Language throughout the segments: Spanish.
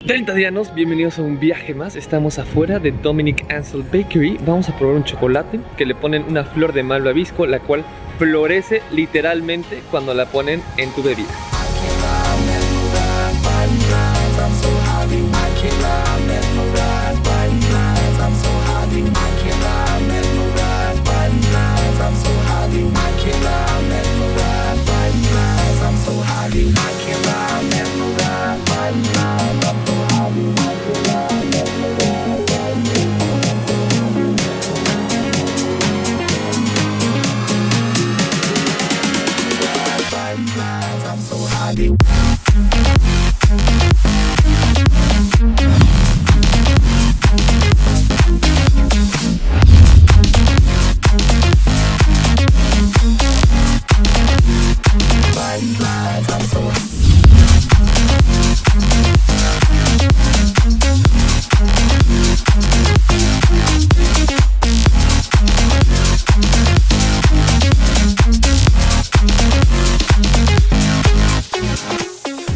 30 dianos, bienvenidos a un viaje más. Estamos afuera de Dominic Ansel Bakery. Vamos a probar un chocolate que le ponen una flor de malvavisco, la cual florece literalmente cuando la ponen en tu bebida.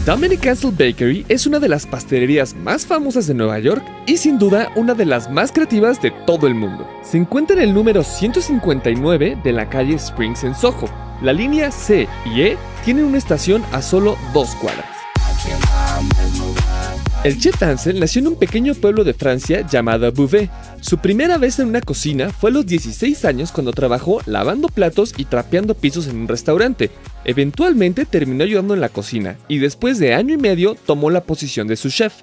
Dominic Ansel Bakery es una de las pastelerías más famosas de Nueva York y sin duda una de las más creativas de todo el mundo. Se encuentra en el número 159 de la calle Springs en Soho. La línea C y E tienen una estación a solo 2 cuadras. El chef Ansel nació en un pequeño pueblo de Francia llamado Beauvais. Su primera vez en una cocina fue a los 16 años cuando trabajó lavando platos y trapeando pisos en un restaurante. Eventualmente terminó ayudando en la cocina y después de año y medio tomó la posición de su chef.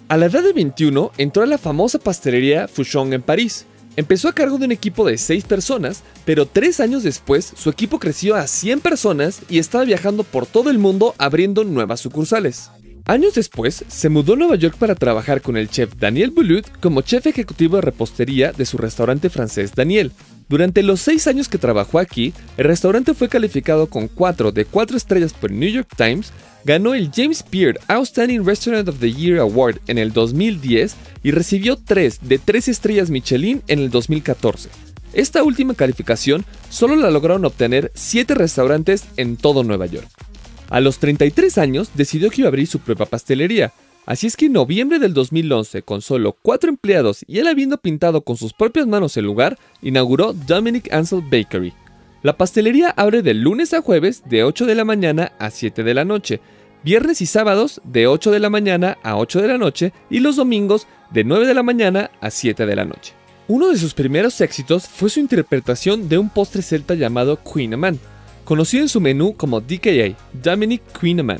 A la edad de 21 entró a la famosa pastelería Fauchon en París. Empezó a cargo de un equipo de 6 personas, pero 3 años después su equipo creció a 100 personas y estaba viajando por todo el mundo abriendo nuevas sucursales. Años después, se mudó a Nueva York para trabajar con el chef Daniel Boulud como chef ejecutivo de repostería de su restaurante francés Daniel. Durante los 6 años que trabajó aquí, el restaurante fue calificado con 4 de 4 estrellas por New York Times, ganó el James Beard Outstanding Restaurant of the Year Award en el 2010 y recibió 3 de 3 estrellas Michelin en el 2014. Esta última calificación solo la lograron obtener 7 restaurantes en todo Nueva York. A los 33 años decidió que iba a abrir su propia pastelería, así es que en noviembre del 2011, con solo 4 empleados y él habiendo pintado con sus propias manos el lugar, inauguró Dominic Ansel Bakery. La pastelería abre de lunes a jueves de 8 de la mañana a 7 de la noche, viernes y sábados de 8 de la mañana a 8 de la noche y los domingos de 9 de la mañana a 7 de la noche. Uno de sus primeros éxitos fue su interpretación de un postre celta llamado Queen Amman, conocido en su menú como DKA, Dominic Queen Amman.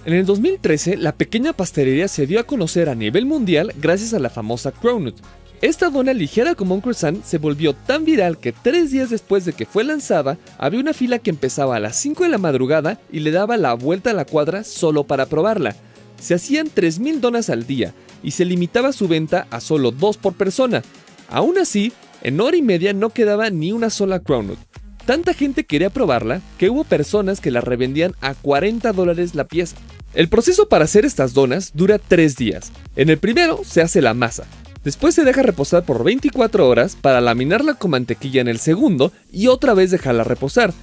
En el 2013, la pequeña pastelería se dio a conocer a nivel mundial gracias a la famosa Cronut. Esta dona ligera como un croissant se volvió tan viral que 3 días después de que fue lanzada, había una fila que empezaba a las 5 de la madrugada y le daba la vuelta a la cuadra solo para probarla. Se hacían 3,000 donas al día y se limitaba su venta a solo 2 por persona. Aún así, en hora y media no quedaba ni una sola Cronut. Tanta gente quería probarla que hubo personas que la revendían a $40 la pieza. El proceso para hacer estas donas dura 3 días. En el primero se hace la masa. Después se deja reposar por 24 horas para laminarla con mantequilla en el segundo y otra vez dejarla reposar.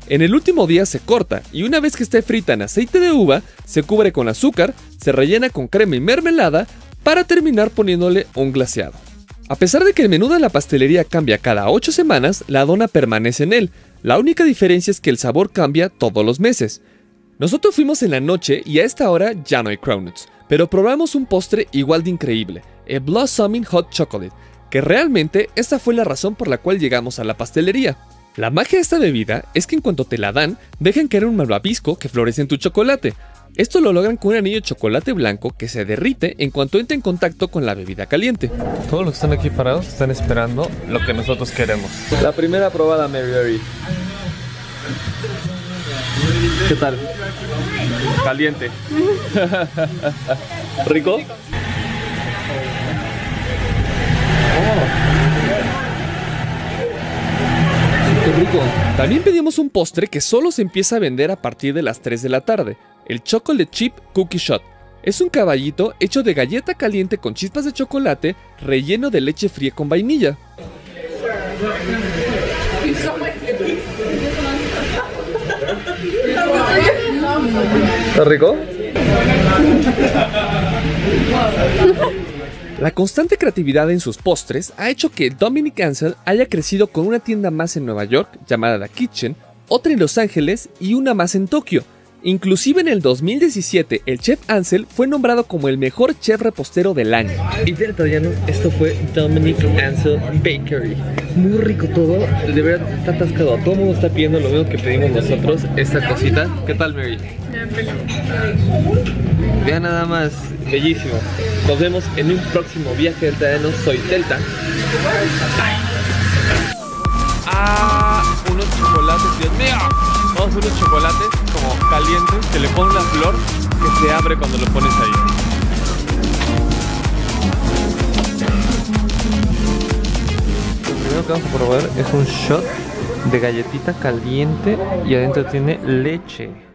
En el último día se corta y una vez que esté frita en aceite de uva, se cubre con azúcar, se rellena con crema y mermelada para terminar poniéndole un glaseado. A pesar de que el menú de la pastelería cambia cada 8 semanas, la dona permanece en él. La única diferencia es que el sabor cambia todos los meses. Nosotros fuimos en la noche y a esta hora ya no hay cronuts, pero probamos un postre igual de increíble, el Blossoming Hot Chocolate, que realmente esta fue la razón por la cual llegamos a la pastelería. La magia de esta bebida es que en cuanto te la dan, dejan caer un malvavisco que florece en tu chocolate. Esto lo logran con un anillo de chocolate blanco que se derrite en cuanto entra en contacto con la bebida caliente. Todos los que están aquí parados están esperando lo que nosotros queremos. La primera probada, Mary. ¿Qué tal? Caliente. ¿Rico? ¡Qué rico! También pedimos un postre que solo se empieza a vender a partir de las 3 de la tarde, el Chocolate Chip Cookie Shot. Es un caballito hecho de galleta caliente con chispas de chocolate relleno de leche fría con vainilla. ¿Está rico? La constante creatividad en sus postres ha hecho que Dominic Ansel haya crecido con una tienda más en Nueva York, llamada The Kitchen, otra en Los Ángeles y una más en Tokio. Inclusive en el 2017, el chef Ansel fue nombrado como el mejor chef repostero del año. Y de italiano, esto fue Dominic Ansel Bakery. Muy rico todo, de verdad está atascado. Todo el mundo está pidiendo lo mismo que pedimos nosotros, esta cosita. ¿Qué tal, Mary? Vean nada más, bellísimo. Nos vemos en un próximo viaje deltadiano. Soy Delta. Unos chocolates, Dios mío. Vamos a unos chocolates como calientes que le ponen una flor que se abre cuando lo pones ahí. Lo primero que vamos a probar es un shot de galletita caliente y adentro tiene leche.